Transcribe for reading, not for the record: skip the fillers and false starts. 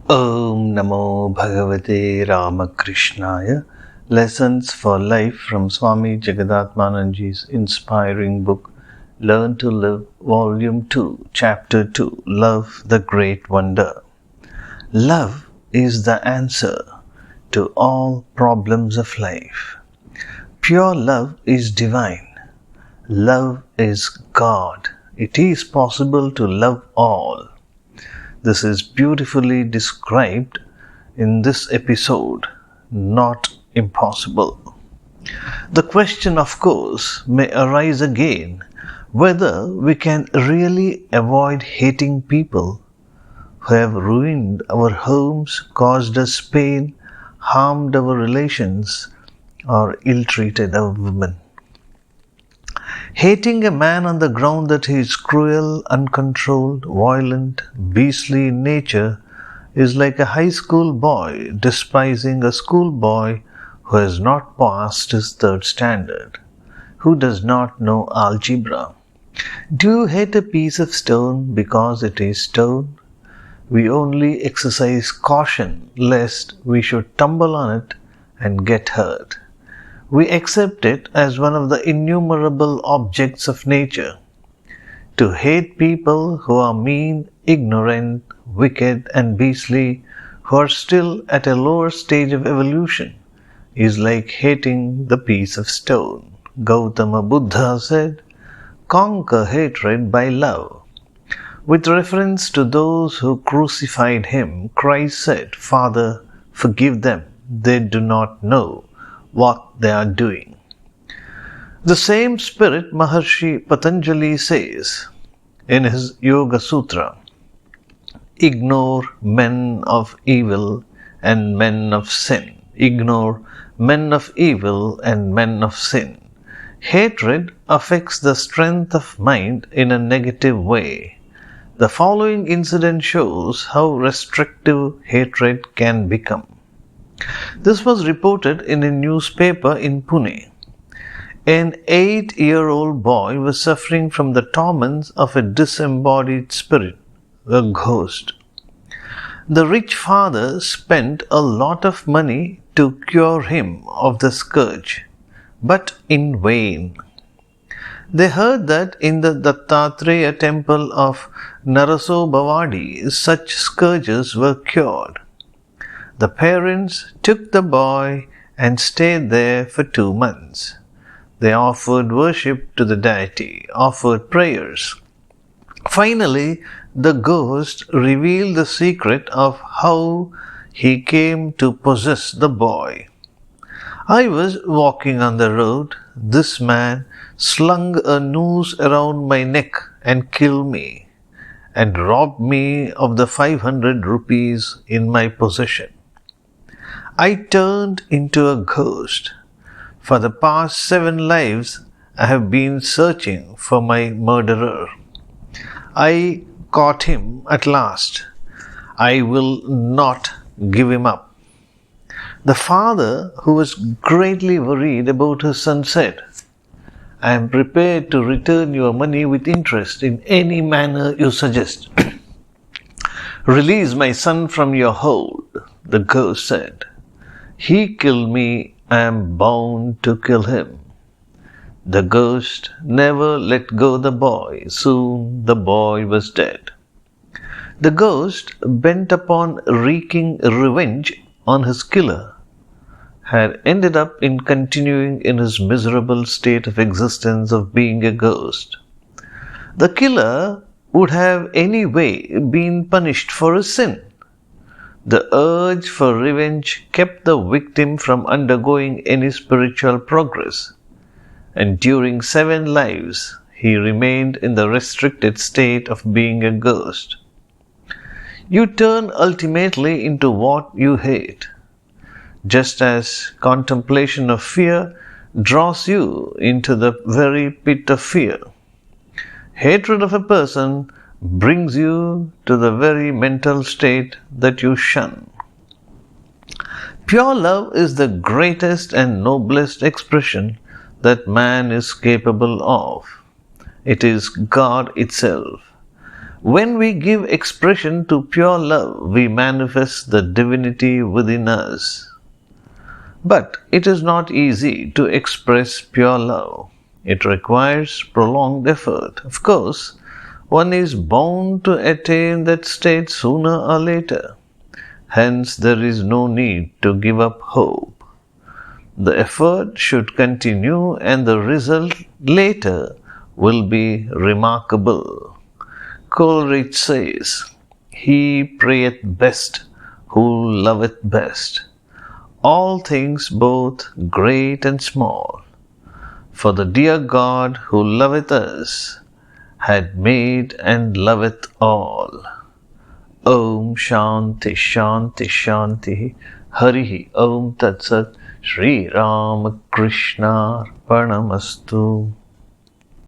Om Namo Bhagavate Ramakrishnaya. Lessons for Life from Swami Jagadatmananji's inspiring book Learn to Live, Volume 2, Chapter 2, Love the Great Wonder. Love is the answer to all problems of life. Pure love is divine. Love is God. It is possible to love all. This is beautifully described in this episode, not impossible. The question, of course, may arise again whether we can really avoid hating people who have ruined our homes, caused us pain, harmed our relations, or ill-treated our women. Hating a man on the ground that he is cruel, uncontrolled, violent, beastly in nature is like a high school boy despising a schoolboy who has not passed his third standard, who does not know algebra. Do you hate a piece of stone because it is stone? We only exercise caution lest we should tumble on it and get hurt. We accept it as one of the innumerable objects of nature. To hate people who are mean, ignorant, wicked, and beastly, who are still at a lower stage of evolution, is like hating the piece of stone. Gautama Buddha said, "Conquer hatred by love." With reference to those who crucified him, Christ said, "Father, forgive them. They do not know what they are doing." The same spirit Maharshi Patanjali says in his Yoga Sutra, "Ignore men of evil and men of sin. Ignore men of evil and men of sin." Hatred affects the strength of mind in a negative way. The following incident shows how restrictive hatred can become. This was reported in a newspaper in Pune. An 8-year-old boy was suffering from the torments of a disembodied spirit, a ghost. The rich father spent a lot of money to cure him of the scourge, but in vain. They heard that in the Dattatreya temple of Narasobhavadi such scourges were cured. The parents took the boy and stayed there for 2 months. They offered worship to the deity, offered prayers. Finally, the ghost revealed the secret of how he came to possess the boy. "I was walking on the road. This man slung a noose around my neck and killed me, and robbed me of the 500 rupees in my possession. I turned into a ghost. For the past 7 lives, I have been searching for my murderer. I caught him at last. I will not give him up." The father, who was greatly worried about his son, said, "I am prepared to return your money with interest in any manner you suggest." "Release my son from your hold," the ghost said. "He killed me, I am bound to kill him." The ghost never let go the boy. Soon the boy was dead. The ghost, bent upon wreaking revenge on his killer, had ended up in continuing in his miserable state of existence of being a ghost. The killer would have anyway been punished for his sin. The urge for revenge kept the victim from undergoing any spiritual progress, and during 7 lives he remained in the restricted state of being a ghost. You turn ultimately into what you hate, just as contemplation of fear draws you into the very pit of fear. Hatred of a person brings you to the very mental state that you shun. Pure love is the greatest and noblest expression that man is capable of. It is God itself. When we give expression to pure love, we manifest the divinity within us. But it is not easy to express pure love. It requires prolonged effort. Of course, one is bound to attain that state sooner or later. Hence, there is no need to give up hope. The effort should continue and the result later will be remarkable. Coleridge says, "He prayeth best who loveth best. All things both great and small. For the dear God who loveth us had made and loveth all." Om Shanti Shanti Shanti Harihi Om Tat Sat Shri Ram Krishna Arpanamastu.